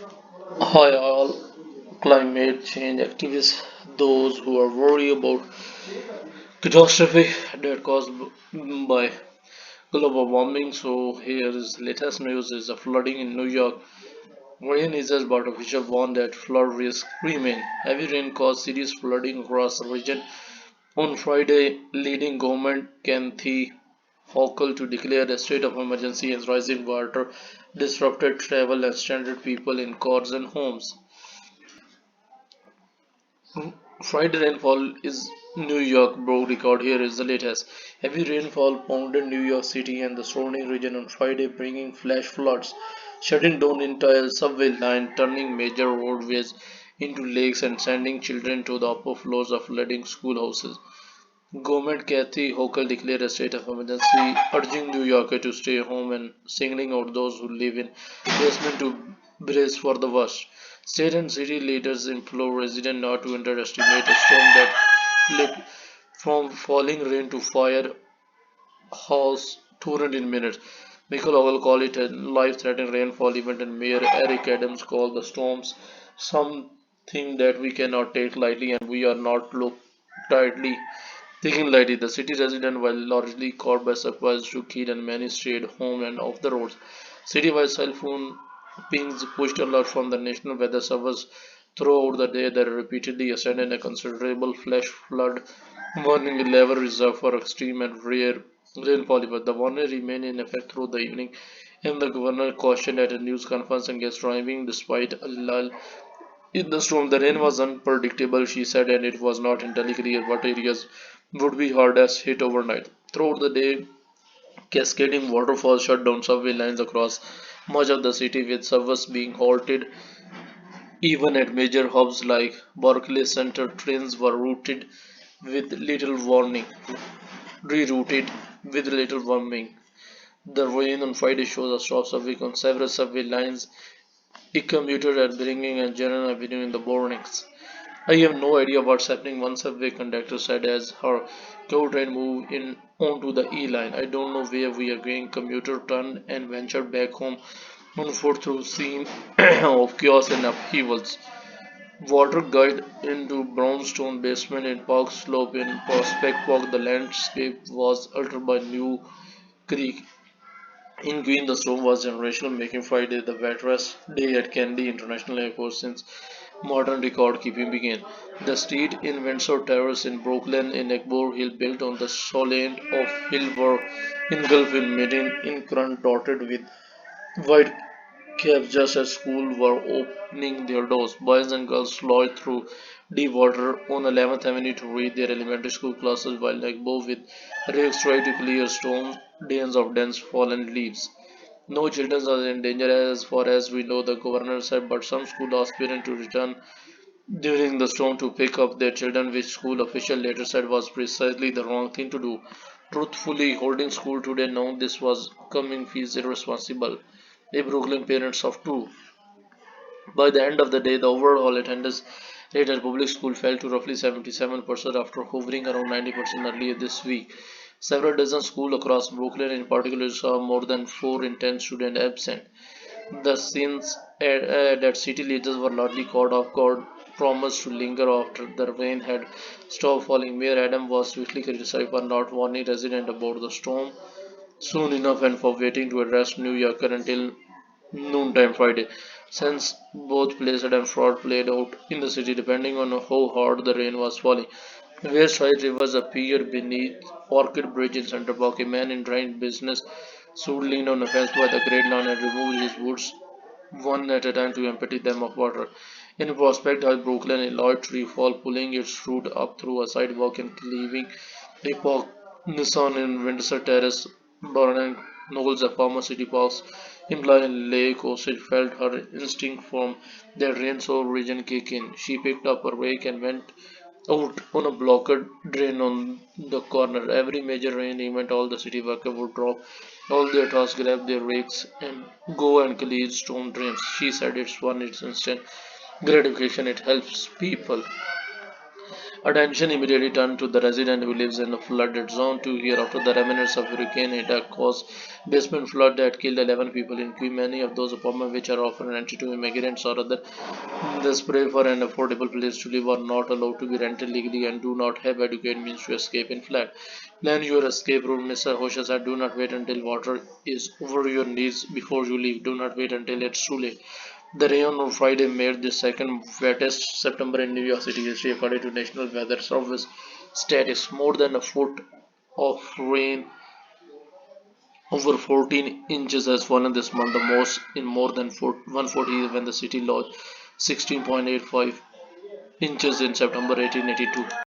Hi all climate change activists, those who are worried about catastrophe that caused by global warming. So here is latest news is the flooding in New York. Rain is as but official warn that flood risk remain. Heavy rain caused serious flooding across the region. On Friday, leading government Kathy Hochul to declare a state of emergency as rising water disrupted travel and stranded people in cars and homes. Friday rainfall is New York broke record. Here is the latest. Heavy rainfall pounded New York City and the surrounding region on Friday, bringing flash floods, shutting down entire subway line, turning major roadways into lakes, and sending children to the upper floors of flooding schoolhouses. Governor Kathy Hochul declared a state of emergency, urging New Yorkers to stay home and singling out those who live in basement to brace for the worst. State and city leaders implore residents not to underestimate a storm that flipped from falling rain to fire house torrent in minutes. Michael Ogle called it a life-threatening rainfall event, and Mayor Eric Adams called the storms something that we cannot take lightly, and we are not look tightly taking lightly. The city residents were largely caught by surprise to kid and many stayed home and off the roads. Citywide cell phone pings pushed alert from the National Weather Service throughout the day that repeatedly ascended a considerable flash flood warning level reserved for extreme and rare rainfall events. The warning remained in effect through the evening, and the governor cautioned at a news conference against driving despite a lull in the storm. The rain was unpredictable, she said, and it was not entirely clear what areas would be hardest hit overnight. Throughout the day, cascading waterfalls shut down subway lines across much of the city, with service being halted. Even at major hubs like Barclays Center, trains were rerouted with little warning. The rain on Friday shows a stop subway on several subway lines. A commuter at bringing and General Avenue in the mornings. I have no idea what's happening, one subway conductor said as her GO train moved in onto the E line. I don't know where we are going. Commuter turned and ventured back home on foot through scene of chaos and upheavals. Water gushed into brownstone basement in Park Slope in Prospect Park. The landscape was altered by New Creek. In Queen, the storm was generational, making Friday the wettest day at Kennedy International Airport since modern record keeping began. The street in Windsor Terrace in Brooklyn in Eggbore Hill, built on the shoreline of hill, were engulfed in in current dotted with white caps just as schools were opening their doors. Boys and girls slogged through deep water on 11th Avenue to read their elementary school classes while Eggbore with rakes tried to clear storm drains of dense fallen leaves. No children are in danger as far as we know, the governor said, but some school aspirant to return during the storm to pick up their children, which school official later said was precisely the wrong thing to do. Truthfully, holding school today now this was coming feels irresponsible. The Brooklyn parents of two. By the end of the day, the overall attendance rate at public school fell to roughly 77% after hovering around 90% earlier this week. Several dozen schools across Brooklyn in particular saw more than 4 in 10 students absent. The scenes that city leaders were largely caught off guard promised to linger after the rain had stopped falling. Mayor Adam was swiftly criticized for not warning residents about the storm soon enough and for waiting to arrest New Yorker until noontime Friday. Since both Blizzard and fraud played out in the city depending on how hard the rain was falling. West Side Rivers appeared beneath Orchid Bridge in Center Park. A man in drained business suit leaned on a fence by the Great Lawn and removed his boots one at a time to empty them of water. In Prospect Heights, Brooklyn, a large tree fell, pulling its root up through a sidewalk and cleaving a park. Nissan in Windsor Terrace, Barnett Knowles, a former city parks employee in Lake Osage, felt her instinct from the rain-soaked region kick in. She picked up a rake and went out on a blocked drain on the corner. Every major rain event, all the city workers would drop all their tasks, grab their rakes, and go and clear storm drains. She said it's instant gratification, it helps people Attention immediately turned to the resident who lives in a flooded zone 2 here after the remnants of Hurricane Ida caused basement flood that killed 11 people in Queens. Many of those apartments, which are often rented to immigrants or other desperate for an affordable place to live, are not allowed to be rented legally and do not have adequate means to escape in flood. Plan your escape route. Mr. Hosha said, do not wait until water is over your knees before you leave. Do not wait until it's too late. The rain on Friday made the second wettest September in New York City history, according to National Weather Service statistics. More than a foot of rain, over 14 inches, has fallen this month, the most in more than 140 years, when the city lost 16.85 inches in September 1882.